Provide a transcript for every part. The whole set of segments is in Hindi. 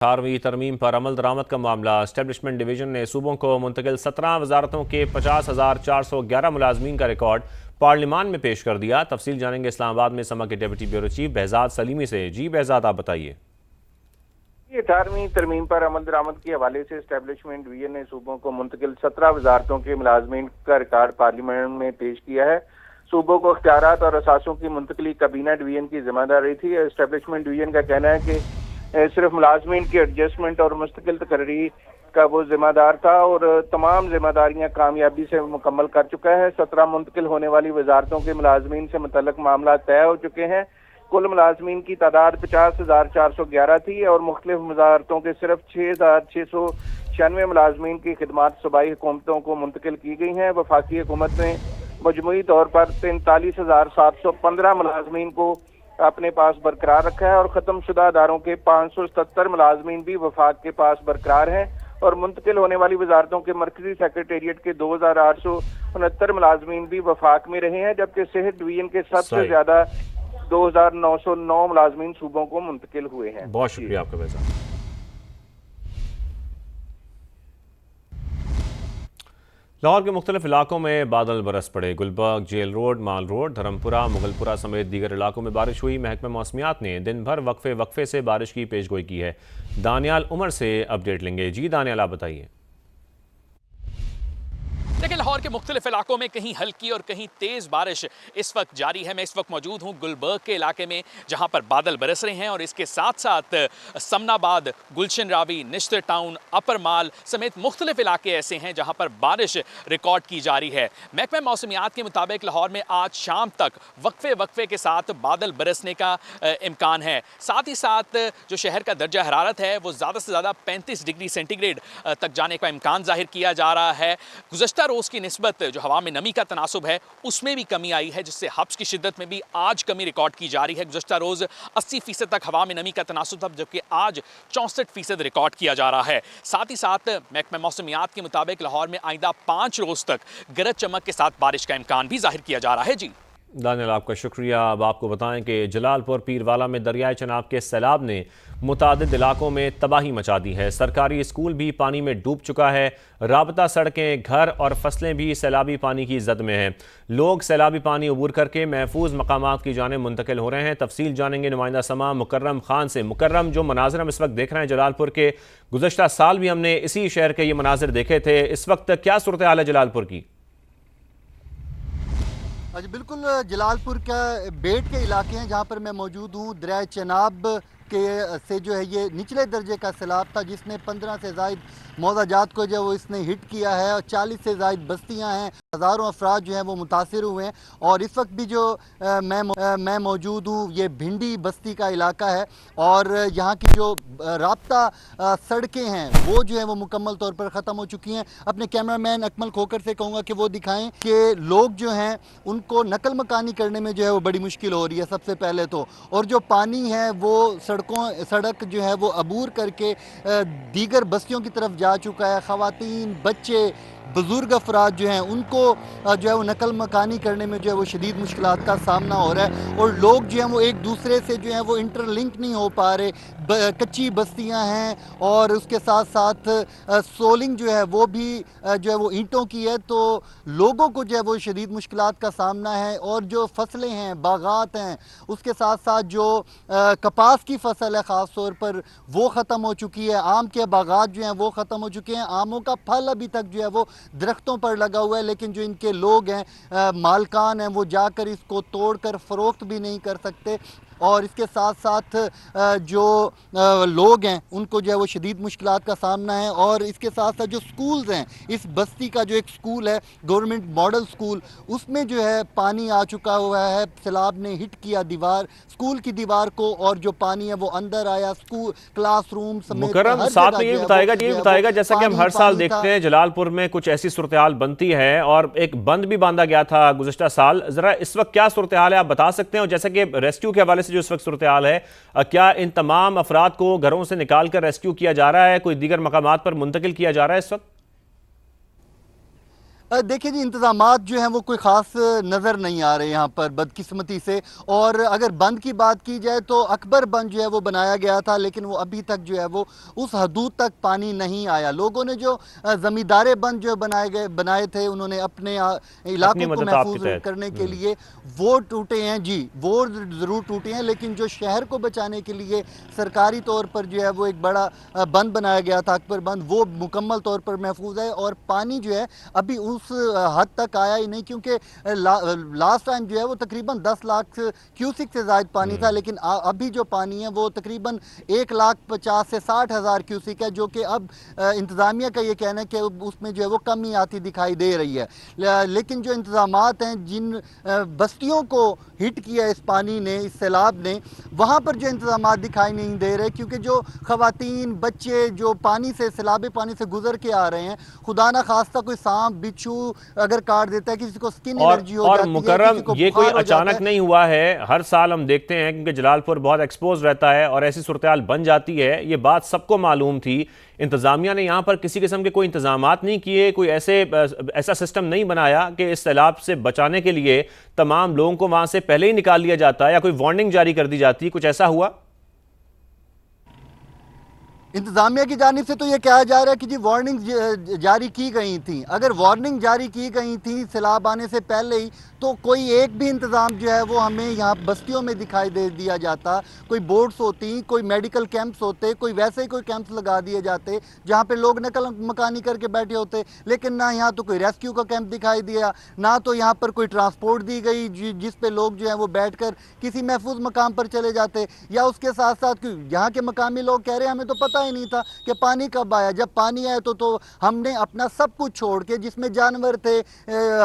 18वीं तरमीम पर अमल दरामद का मामला। एस्टेब्लिशमेंट डिवीजन ने सूबों को मुंतकिल 17 वजारतों के 50,411 मुलाजमीन का रिकॉर्ड पार्लियामान में पेश कर दिया। तफसील जानेंगे इस्लामाबाद में समा के deputy bureau chief Behzad Salimi से। जी बेहजाद, आप बताइए। 18वीं तरमीम पर अमल दरामद के हवाले से एस्टेब्लिशमेंट डिवीजन ने सूबों को मुंतकिल 17 वजारतों के मुलाजमीन का रिकॉर्ड पार्लियामेंट में पेश किया है। सूबों को इख्तियारात और असासों की मुंतकली काबीना डिवीजन की जिम्मेदारी थी। एस्टेब्लिशमेंट डिवीजन का कहना है कि सिर्फ मुलाजमीन की एडजस्टमेंट और मुस्तकिल तकर्री का वो जिम्मेदार था और तमाम जिम्मेदारियां कामयाबी से मुकम्मल कर चुका है। 17 मुंतकिल होने वाली वजारतों के मुलाजमीन से मुतल्लक मामला तय हो चुके हैं। कुल मुलाजमीन की तादाद 50,411 थी और मुख्तलिफ वजारतों के सिर्फ 6,696 मुलाजमीन की खिदमात सूबाई हुकूमतों को मुंतकिल की गई हैं। वफाकी हुकूमत ने मजमूई तौर पर 43,715 मुलाजमीन को अपने पास बरकरार रखा है और खत्म शुदा अदारों के 577 मुलाजमीन भी वफाक के पास बरकरार हैं और मुंतकिल होने वाली वजारतों के मरकजी सेक्रेटेरिएट के 2,869 मुलाजमीन भी वफाक में रहे हैं, जबकि सेहत डिवीजन के सबसे ज्यादा 2,909 मुलाजमीन सूबों को मुंतकिल हुए हैं। बहुत शुक्रिया आपका बेहजाद। लाहौर के मुख्तलिफ इलाकों में बादल बरस पड़े। गुलबर्ग, जेल रोड, माल रोड, धर्मपुरा, मुगलपुरा समेत दीगर इलाकों में बारिश हुई। महकमा मौसमियात ने दिन भर वक्फे वक्फे से बारिश की पेशगोई की है। दानियाल उमर से अपडेट लेंगे। जी दानियाल, आप बताइए। देखिए, लाहौर के मुख्तलिफ इलाकों में कहीं हल्की और कहीं तेज बारिश इस वक्त जारी है। मैं इस वक्त मौजूद हूँ गुलबर्ग के इलाके में, जहाँ पर बादल बरस रहे हैं और इसके साथ साथ समनाबाद, गुलशन रावी, निश्तर टाउन, अपर माल समेत मुख्तलिफ इलाके ऐसे हैं जहाँ पर बारिश रिकॉर्ड की जा रही है। महकमा मौसमियात के मुताबिक लाहौर में आज शाम तक वक्फे वक्फे के साथ बादल बरसने का इम्कान है। साथ ही साथ जो शहर का दर्जा हरारत है वो ज़्यादा से ज़्यादा 35 डिग्री सेंटीग्रेड तक जाने का इम्कान जाहिर किया जा रहा है। गुज़श्ता रोज़ की निस्बत जो हवा में नमी का तनासुब है उसमें भी कमी आई है, जिससे हब्स की शिद्दत में भी आज कमी रिकॉर्ड की जा रही है। गुज़श्ता रोज़ 80% तक हवा में नमी का तनासुब था, जबकि आज 64% रिकॉर्ड किया जा रहा है। साथ ही साथ महकमा मौसमियात के मुताबिक लाहौर में आइंदा 5 रोज़ तक गरज चमक के साथ बारिश का इम्कान भी जाहिर किया जा रहा है। जी दानियाल, आपका शुक्रिया। अब आपको बताएं कि जलालपुर पीरवाला में दरियाए चनाब के सैलाब ने मुतादिद इलाकों में तबाही मचा दी है। सरकारी स्कूल भी पानी में डूब चुका है। राबता सड़कें, घर और फसलें भी सैलाबी पानी की जद में हैं। लोग सैलाबी पानी अबूर करके महफूज मकामात की जाने मुंतकिल हो रहे हैं। तफसील जानेंगे नुमाइंदा समा मुकर्रम खान से। मुकर्रम, जो मनाजिर हम इस वक्त देख रहे हैं जलालपुर के, गुज़श्ता साल भी हमने इसी शहर के ये मनाजिर देखे थे। इस वक्त क्या सूरत हाल है जलालपुर की? जी बिल्कुल, जलालपुर का बेट के इलाके हैं जहाँ पर मैं मौजूद हूँ। दरिया चनाब के से जो है ये निचले दर्जे का सैलाब था, जिसने 15 से ज़ायद मौज़ाजात को जो वो इसने हिट किया है और 40 से ज़ायद बस्तियां हैं, हज़ारों अफराद जो हैं वो मुतासिर हुए हैं। और इस वक्त भी जो मैं मौजूद हूँ, ये भिंडी बस्ती का इलाका है और यहाँ की जो राब्ता सड़कें हैं वो जो है वो मुकम्मल तौर पर ख़त्म हो चुकी हैं। अपने कैमरामैन अकमल खोकर से कहूँगा कि वो दिखाएँ कि लोग जो हैं उनको नकल मकानी करने में जो है वो बड़ी मुश्किल हो रही है सबसे पहले तो। और जो पानी है वो सड़क जो है वो अबूर करके दीगर बस्तियों की तरफ जा चुका है। ख़वातीन, बच्चे, बुज़ुर्ग अफराद जो हैं उनको जो है वो नकल मकानी करने में जो है वो शदीद मुश्किलात का सामना हो रहा है और लोग जो हैं वो एक दूसरे से जो है वो इंटरलिंक नहीं हो पा रहे। कच्ची बस्तियां हैं और उसके साथ साथ सोलिंग जो है वो भी जो है वो ईंटों की है, तो लोगों को जो है वो शदीद मुश्किलात का सामना है। और जो फसलें हैं, बागात हैं, उसके साथ साथ जो कपास की फसल है ख़ास तौर पर वो ख़त्म हो चुकी है। आम के बागात जो हैं वो ख़त्म हो चुके हैं। आमों का फल अभी तक जो है वो दरख्तों पर लगा हुआ है, लेकिन जो इनके लोग हैं, मालकान हैं, वो जाकर इसको तोड़कर फ़रोख्त भी नहीं कर सकते। और इसके साथ साथ जो लोग हैं उनको जो है वो शदीद मुश्किलात का सामना है। और इसके साथ साथ जो स्कूल्स हैं, इस बस्ती का जो एक स्कूल है गवर्नमेंट मॉडल स्कूल, उसमें जो है पानी आ चुका हुआ है। सैलाब ने हिट किया स्कूल की दीवार को और जो पानी है वो अंदर आया स्कूल क्लासरूम समेत। मुकर्रम, साथ में ये बताएगा जैसा कि हम हर साल देखते हैं जलालपुर में कुछ ऐसी सूरत हाल बनती है और एक बंद भी बांधा गया था गुज़श्ता साल। जरा इस वक्त क्या सूरत हाल है आप बता सकते हैं? और जैसा कि रेस्क्यू के हवाले से जो इस वक्त सूरत हाल है, क्या इन तमाम अफराद को घरों से निकाल कर रेस्क्यू किया जा रहा है, कोई दीगर मकामात पर मुंतकिल किया जा रहा है इस वक्त? देखिए जी, इंतज़ामात जो हैं वो कोई ख़ास नज़र नहीं आ रहे यहाँ पर बदकिस्मती से। और अगर बंद की बात की जाए तो अकबर बंद जो है वो बनाया गया था, लेकिन वो अभी तक जो है वो उस हदूद तक पानी नहीं आया। लोगों ने जो ज़मींदारे बंद जो बनाए थे, उन्होंने अपने अपनी इलाकों को मदद आपके महफूज तहत। करने के लिए वो टूटे हैं जी, वो ज़रूर टूटे हैं, लेकिन जो शहर को बचाने के लिए सरकारी तौर पर जो है वो एक बड़ा बंद बनाया गया था, अकबर बंद, वो मुकम्मल तौर पर महफूज है। और पानी जो है अभी उस हद तक आया ही नहीं, क्योंकि लास्ट टाइम जो है वो तकरीबन 10 लाख क्यूसिक से ज़ायद पानी था, लेकिन अभी जो पानी है वो तकरीबन 1,50,000 से 60,000 क्यूसिक है, जो कि अब इंतज़ामिया का ये कहना है कि उसमें जो है वो कमी आती दिखाई दे रही है। लेकिन जो इंतज़ामात हैं, जिन बस्तियों को हिट किया इस पानी ने, इस सैलाब ने, वहाँ पर जो इंतज़ामात दिखाई नहीं दे रहे, क्योंकि जो ख़वातीन बच्चे जो पानी से, सैलाबी पानी से गुजर के आ रहे हैं, खुदा ना खास्ता कोई सांप बिच्छू अगर काट देता है, किसी को स्किन एलर्जी हो जाती है, मुकर्रम, किसी को ये कोई बुखार हो जाता अचानक है। नहीं हुआ है। हर साल हम देखते हैं क्योंकि जलालपुर बहुत एक्सपोज रहता है और ऐसी सूरत बन जाती है। ये बात सबको मालूम थी। इंतजामिया ने यहाँ पर किसी किस्म के कोई इंतजामात नहीं किए, कोई ऐसा सिस्टम नहीं बनाया कि इस सैलाब से बचाने के लिए तमाम लोगों को वहां से पहले ही निकाल लिया जाता या कोई वार्निंग जारी कर दी जाती। कुछ ऐसा हुआ? इंतजामिया की जानिब से तो ये कहा जा रहा है कि जी वार्निंग जारी की गई थी। अगर वार्निंग जारी की गई थी सैलाब आने से पहले ही, तो कोई एक भी इंतज़ाम जो है वो हमें यहाँ बस्तियों में दिखाई दे दिया जाता। कोई बोट्स होती, कोई मेडिकल कैंप्स होते, कोई वैसे ही कोई कैंप्स लगा दिए जाते जहाँ पे लोग नकल मकानी करके बैठे होते। लेकिन ना यहाँ तो कोई रेस्क्यू का कैंप दिखाई दिया, ना तो यहाँ पर कोई ट्रांसपोर्ट दी गई जिस पे लोग जो है वो बैठ कर किसी महफूज मकाम पर चले जाते। या उसके साथ साथ यहाँ के मकामी लोग कह रहे हैं हमें तो पता ही नहीं था कि पानी कब आया। जब पानी आया तो हमने अपना सब कुछ छोड़ के, जिसमें जानवर थे,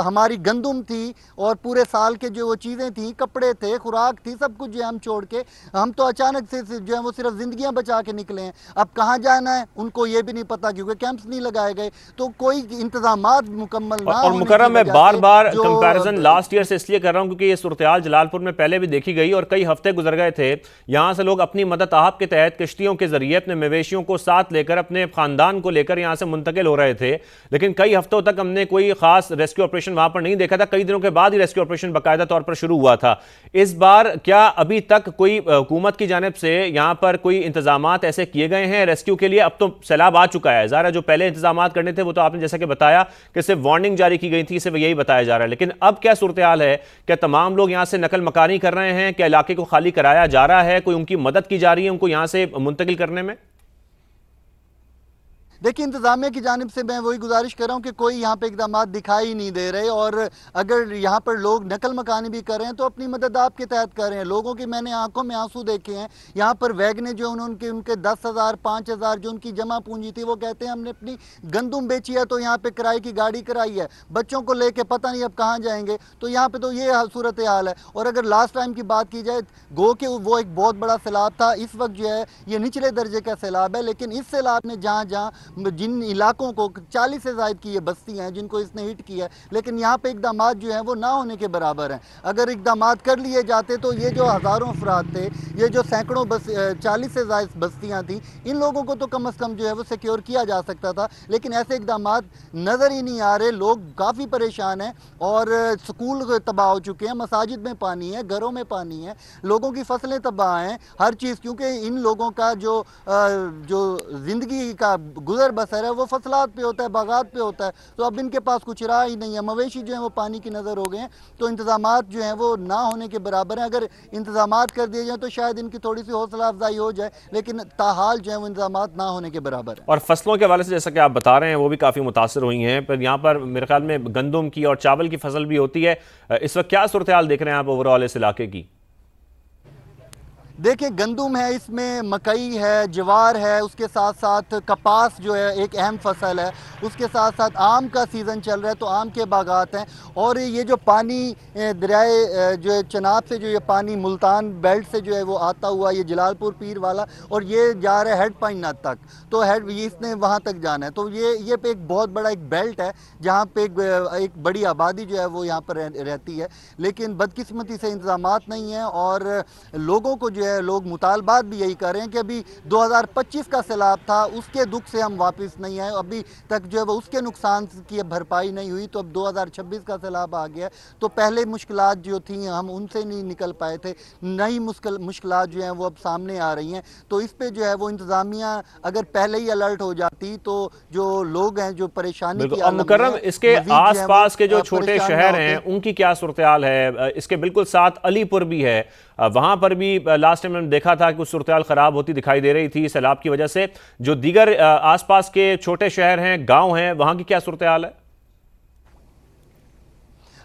हमारी गंदुम थी और पूरे साल के जो वो चीज़ें थी, कपड़े थे, खुराक थी, सब कुछ जो हम छोड़ के, हम तो अचानक से जो है वो सिर्फ जिंदगियां बचा के निकले हैं। अब कहाँ जाना है उनको ये भी नहीं पता, क्योंकि कैंप्स नहीं लगाए गए, तो कोई इंतजामात मुकम्मल ना और होने मुकर्रम, की मैं वजह बार से बार जो कंपैरिजन लास्ट ईयर से इसलिए कर रहा हूं क्योंकि ये सूरत जलालपुर में पहले भी देखी गई और कई हफ्ते गुजर गए थे। यहां से लोग अपनी मदद आप के तहत किश्तियों के जरिए अपने मवेशियों को साथ लेकर, अपने खानदान को लेकर यहां से मुंतकिल हो रहे थे, लेकिन कई हफ्तों तक हमने कोई खास रेस्क्यू ऑपरेशन वहां पर नहीं देखा था। कई दिनों के बाद ही रेस्क्यू ऑपरेशन बाकायदा तौर पर शुरू हुआ था। इस बार क्या अभी तक कोई हुकूमत की जानिब से यहां पर कोई इंतजामात ऐसे किए गए हैं रेस्क्यू के लिए? अब तो सैलाब आ चुका है, ज़ाहिर है जो पहले इंतजामात करने थे वो तो आपने जैसा कि बताया कि सिर्फ वार्निंग जारी की गई थी, सिर्फ यही बताया जा रहा है। लेकिन अब क्या सूरत हाल है? क्या तमाम लोग यहां से नकल मकानी कर रहे हैं? क्या इलाके को खाली कराया जा रहा है? कोई उनकी मदद की जा रही है उनको यहां से मुंतकिल करने में? देखिए, इंतजामिया की जानिब से मैं वही गुजारिश कर रहा हूँ कि कोई यहाँ पे इकदाम दिखाई ही नहीं दे रहे। और अगर यहाँ पर लोग नकल मकानी भी कर रहे हैं तो अपनी मदद आपके तहत कर रहे हैं। लोगों की मैंने आंखों में आंसू देखे हैं। यहाँ पर वैगने जो उनके 10,000 5,000 जो उनकी जमा पूंजी थी, वो कहते हैं हमने अपनी गंदुम बेची है तो यहाँ पे किराए की गाड़ी कराई है, बच्चों को लेके पता नहीं अब कहाँ जाएंगे। तो यहाँ पे तो ये सूरत हाल है। और अगर लास्ट टाइम की बात की जाए, गो के वो एक बहुत बड़ा सैलाब था, इस वक्त जो है ये निचले दर्जे का सैलाब है। लेकिन इस सैलाब ने जहाँ जहाँ जिन इलाकों को 40 से ज़ायद की ये बस्तियां हैं जिनको इसने हिट किया है, लेकिन यहाँ पे इकदामात जो हैं वो ना होने के बराबर हैं। अगर इकदामात कर लिए जाते तो ये जो हज़ारों अफराद थे, ये जो सैकड़ों 40 से ज़ायद बस्तियां थी, इन लोगों को तो कम अज़ कम जो है वो सिक्योर किया जा सकता था। लेकिन ऐसे इकदामात नज़र ही नहीं आ रहे। लोग काफ़ी परेशान हैं और स्कूल तबाह हो चुके हैं, मसाजिद में पानी है, घरों में पानी है, लोगों की फसलें तबाह हैं, हर चीज़। क्योंकि इन लोगों का जो ज़िंदगी का गुजर बसर है वो फसलात पे होता है, बागात पे होता है। तो अब इनके पास कुछ रहा ही नहीं है, मवेशी जो है वो पानी की नज़र हो गए हैं। तो इंतजामात जो हैं वो ना होने के बराबर हैं। अगर इंतजामात कर दिए जाए तो शायद इनकी थोड़ी सी हौसला अफजाई हो जाए, लेकिन ताहाल जो है वो इंतजामात ना होने के बराबर है। और फसलों के हवाले से जैसा कि आप बता रहे हैं वो भी काफ़ी मुतासर हुई हैं, पर यहाँ पर मेरे ख्याल में गंदम की और चावल की फसल भी होती है। इस वक्त क्या सूरत हाल देख रहे हैं आप ओवरऑल इस इलाके की? देखिए, गंदुम है, इसमें मकई है, ज्वार है, उसके साथ साथ कपास जो है एक अहम फसल है, उसके साथ साथ आम का सीज़न चल रहा है तो आम के बागात हैं। और ये जो पानी दरियाए जो है चनाब से, जो ये पानी मुल्तान बेल्ट से जो है वो आता हुआ, ये जलालपुर पीर वाला, और ये जा रहा है हेड पाइना तक, तो हेड इसने वहाँ तक जाना है। तो ये पे एक बहुत बड़ा एक बेल्ट है जहाँ पे एक बड़ी आबादी जो है वो यहाँ पर रहती है। लेकिन बदकिस्मती से इंतजामात नहीं है और लोगों को जो है है लोग मुतालबात भी यही कर रहे हैं कि अभी 2025 का सैलाब था, उसके दुख से हम वापस नहीं आए, अभी तक जो है वो उसके नुकसान की भरपाई नहीं हुई, तो अब 2026 का सैलाब आ गया। तो पहले मुश्किलात जो थी हम उनसे नहीं निकल पाए थे, नई मुश्किलात जो हैं वो अब सामने आ रही हैं। तो इस पे जो है वो इंतज़ामिया अगर पहले ही अलर्ट हो जाती तो जो लोग हैं जो परेशानी की बिल्कुल। आलम में मुकर्रम, हैं, इसके मज़ीद जो है वो, आसपास के जो छोटे परेशान ना शहर होते। हैं उनकी क्या सूरत हाल है? इसके बिल्कुल साथ अलीपुर भी है, वहां पर भी लास्ट टाइम हमने देखा था कि कुछ सूरत हाल खराब होती दिखाई दे रही थी सैलाब की वजह से। जो दीगर आसपास के छोटे शहर हैं, गांव हैं, वहां की क्या सूरत हाल है?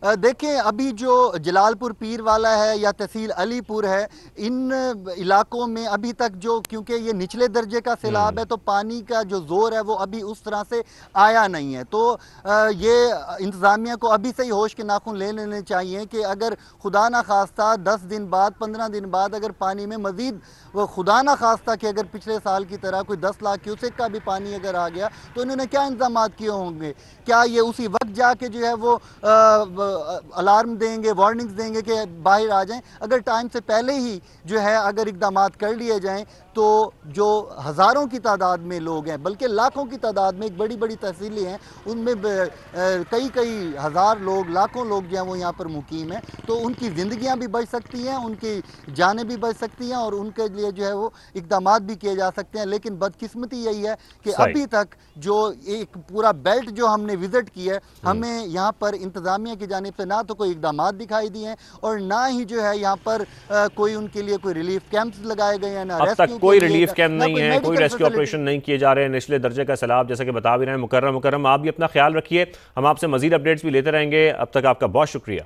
देखिए अभी जो जलालपुर पीर वाला है या तहसील अलीपुर है, इन इलाकों में अभी तक जो, क्योंकि ये निचले दर्जे का सैलाब है तो पानी का जो जोर है वो अभी उस तरह से आया नहीं है। तो ये इंतज़ामिया को अभी से ही होश के नाखून ले लेने चाहिए कि अगर खुदा ना खास्ता 10 दिन बाद 15 दिन बाद अगर पानी में मज़ीद वो खुदा ना खास्ता कि अगर पिछले साल की तरह कोई 10 लाख क्यूसेक का भी पानी अगर आ गया तो इन्होंने क्या इंतजाम किए होंगे? क्या ये उसी वक्त जाके जो है वो अलार्म देंगे, वार्निंग्स देंगे कि बाहर आ जाएं? अगर टाइम से पहले ही जो है अगर इकदाम कर लिए जाएं तो जो हज़ारों की तादाद में लोग हैं, बल्कि लाखों की तादाद में, एक बड़ी बड़ी तहसीलें हैं उनमें कई कई हज़ार लोग, लाखों लोग जो हैं वो यहाँ पर मुकीम हैं, तो उनकी ज़िंदगियाँ भी बच सकती हैं, उनकी जानें भी बच सकती हैं और उनके लिए जो है वो इकदाम भी किए जा सकते हैं। लेकिन बदकिस्मती यही है कि अभी तक जो एक पूरा बेल्ट जो हमने विज़िट किया है, हमें यहाँ पर इंतज़ामिया की जानिब से ना तो कोई इकदाम दिखाई दिए हैं और ना ही जो है यहाँ पर कोई उनके लिए कोई रिलीफ कैंप्स लगाए गए हैं, ना अब तक कोई रिलीफ कैंप नहीं है, कोई रेस्क्यू फैसिलिटी। ऑपरेशन नहीं किए जा रहे हैं। निचले दर्जे का सैलाब जैसा कि बता भी रहे हैं मुकर्रम, आप भी अपना ख्याल रखिए। हम आपसे मजीद अपडेट्स भी लेते रहेंगे। अब तक आपका बहुत शुक्रिया।